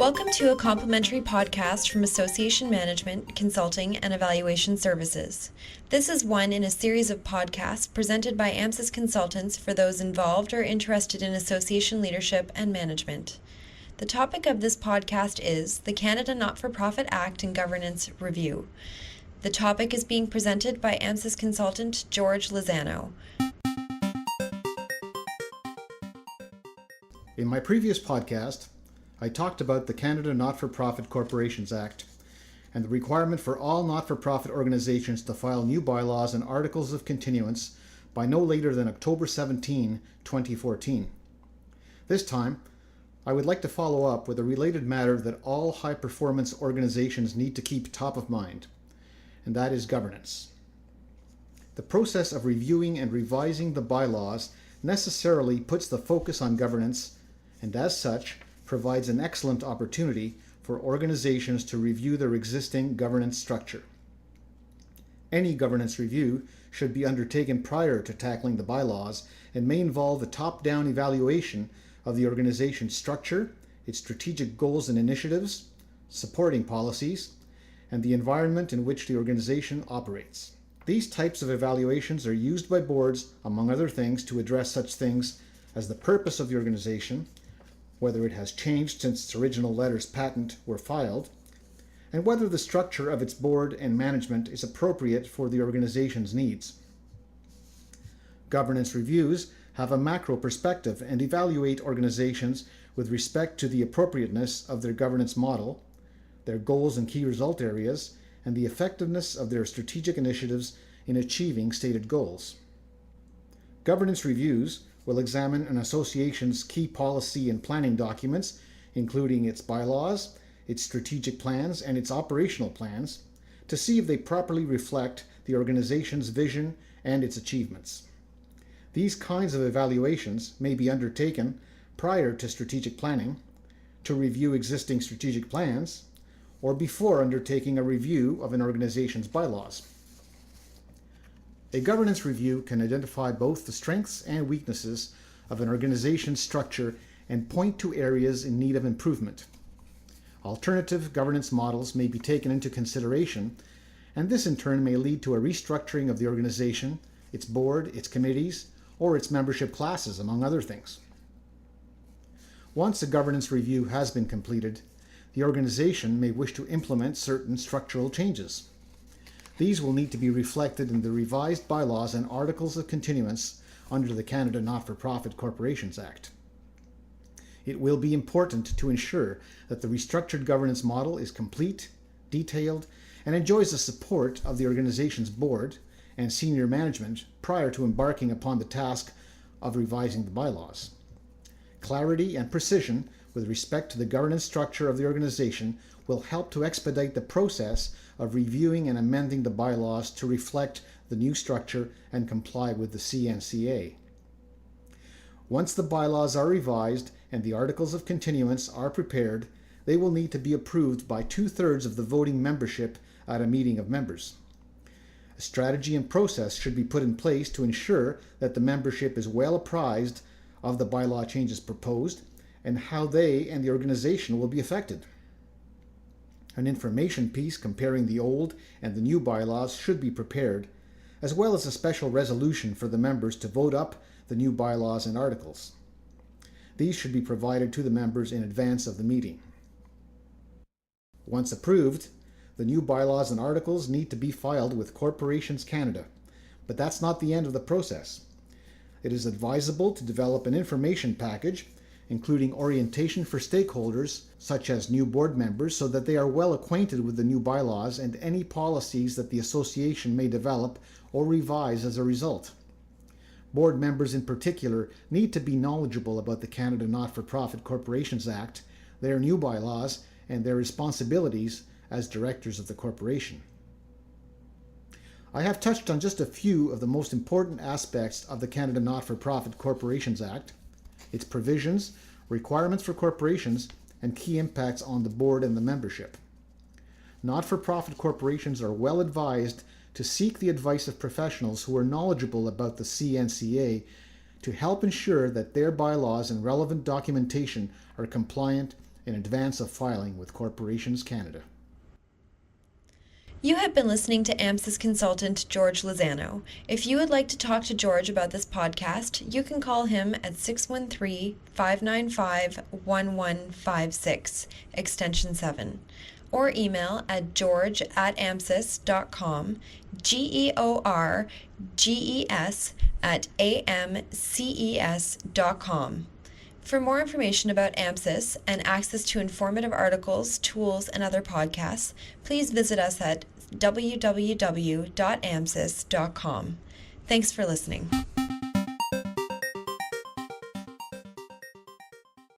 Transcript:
Welcome to a complimentary podcast from Association Management, Consulting and Evaluation Services. This is one in a series of podcasts presented by AMSIS consultants for those involved or interested in association leadership and management. The topic of this podcast is the Canada Not-for-Profit Act and Governance Review. The topic is being presented by AMSIS consultant George Lozano. In my previous podcast, I talked about the Canada Not-for-Profit Corporations Act and the requirement for all not-for-profit organizations to file new bylaws and articles of continuance by no later than October 17, 2014. This time, I would like to follow up with a related matter that all high-performance organizations need to keep top of mind, and that is governance. The process of reviewing and revising the bylaws necessarily puts the focus on governance, and as such, provides an excellent opportunity for organizations to review their existing governance structure. Any governance review should be undertaken prior to tackling the bylaws and may involve a top-down evaluation of the organization's structure, its strategic goals and initiatives, supporting policies, and the environment in which the organization operates. These types of evaluations are used by boards, among other things, to address such things as the purpose of the organization, whether it has changed since its original letters patent were filed, and whether the structure of its board and management is appropriate for the organization's needs. Governance reviews have a macro perspective and evaluate organizations with respect to the appropriateness of their governance model, their goals and key result areas, and the effectiveness of their strategic initiatives in achieving stated goals. Governance reviews will examine an association's key policy and planning documents, including its bylaws, its strategic plans, and its operational plans, to see if they properly reflect the organization's vision and its achievements. These kinds of evaluations may be undertaken prior to strategic planning, to review existing strategic plans, or before undertaking a review of an organization's bylaws. A governance review can identify both the strengths and weaknesses of an organization's structure and point to areas in need of improvement. Alternative governance models may be taken into consideration, and this in turn may lead to a restructuring of the organization, its board, its committees, or its membership classes, among other things. Once a governance review has been completed, the organization may wish to implement certain structural changes. These will need to be reflected in the revised bylaws and articles of continuance under the Canada Not-for-Profit Corporations Act. It will be important to ensure that the restructured governance model is complete, detailed, and enjoys the support of the organization's board and senior management prior to embarking upon the task of revising the bylaws. Clarity and precision with respect to the governance structure of the organization will help to expedite the process of reviewing and amending the bylaws to reflect the new structure and comply with the CNCA. Once the bylaws are revised and the articles of continuance are prepared, they will need to be approved by 2/3 of the voting membership at a meeting of members. A strategy and process should be put in place to ensure that the membership is well apprised of the bylaw changes proposed and how they and the organization will be affected. An information piece comparing the old and the new bylaws should be prepared, as well as a special resolution for the members to vote up the new bylaws and articles. These should be provided to the members in advance of the meeting. Once approved, the new bylaws and articles need to be filed with Corporations Canada, but that's not the end of the process. It is advisable to develop an information package including orientation for stakeholders, such as new board members, so that they are well acquainted with the new bylaws and any policies that the association may develop or revise as a result. Board members in particular need to be knowledgeable about the Canada Not-for-Profit Corporations Act, their new bylaws, and their responsibilities as directors of the corporation. I have touched on just a few of the most important aspects of the Canada Not-for-Profit Corporations Act, its provisions, requirements for corporations, and key impacts on the board and the membership. Not-for-profit corporations are well advised to seek the advice of professionals who are knowledgeable about the CNCA to help ensure that their bylaws and relevant documentation are compliant in advance of filing with Corporations Canada. You have been listening to AMS's consultant, George Lozano. If you would like to talk to George about this podcast, you can call him at 613-595-1156, extension 7, or email at george@amces.com, georges@amces.com. For more information about AMSIS and access to informative articles, tools, and other podcasts, please visit us at www.amsis.com. Thanks for listening.